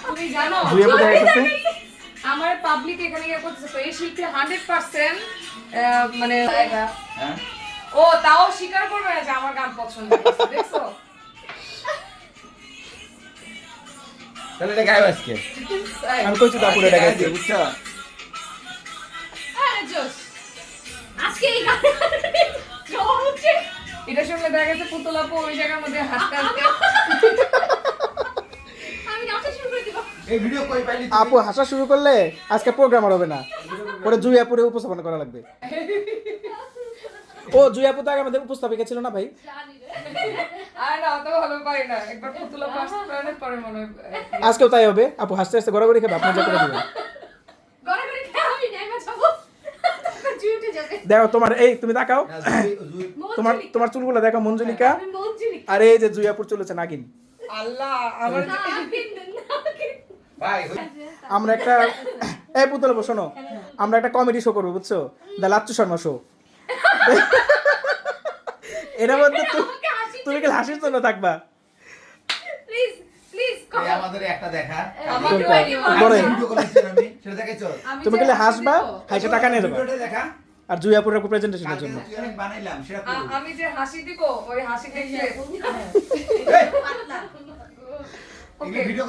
তুমি জানো জুয়াপু দেখা গেছে আমার পাবলিক এখানে গিয়ে করতেছে তো এই শিল্পী 100% মানে জায়গা হ্যাঁ ও তাও স্বীকার করবে না যে আমার গান পছন্দ করছে দেখছো তাহলে এটা গাইব আজকে আমি কইছি তো আপুরে দেখা গেছে বুঝছো আরে জোস আজকে এই গান হচ্ছে এটা শুনলে দেখা গেছে পুতুলাপু ওই জায়গার মধ্যে হাসতে হাসতে আমি নাচা শুরু করে দিব এই ভিডিও কই পাইলি আপু হাসা শুরু করলে আজকে প্রোগ্রাম আর হবে না পরে জুয়াপুরে উপস্থাপন করা লাগবে ও জুয়াপু তো আগে আমাদের উপস্থাপিকা ছিল না ভাই জানি রে আর না অত ভালো পারি না একবার পুতুলাপু আসতে পারে না পরে মনে হয় আজকেও তাই হবে আপু হাসতে হাসতে গড়াগড়ি খাবে আপনি যা করে দিবেন গড়া করে খেয়ে আমি নেমে যাবো জুইটে যাবে দেখো তোমার এই তুমি তাকাও তোমার মঞ্জুলিকা তোমার চুলগুলো দেখো মঞ্জুলিকা আমি মঞ্জুলিকা আর এই যে জুয়াপুর চুল হচ্ছে নাগিন আল্লাহ আমার না কিন্তু ভাই আমরা একটা এই পুতুল শোনো আমরা একটা কমেডি শো করবো বুঝছো দ্য লাচ্চু শর্মা শো এর মধ্যে তুমি কি হাসির জন্য থাকবা প্লিজ প্লিজ এই আমাদের একটা দেখা আমাকে কোনটা? ওই বড়। ভিডিও করেছেন আমি সেটা দেখাইছো তুমি গেলে হাসবা হাসে টাকা নিয়ে দেবা ভিডিওটা দেখা আর জুয়াপুরের প্রেজেন্টেশনের কালকে জন্য তুই আমি বানাইলাম সেটা করব আমি যে হাসি দিব ওই হাসি দেখলে এই পাতলা ভিডিও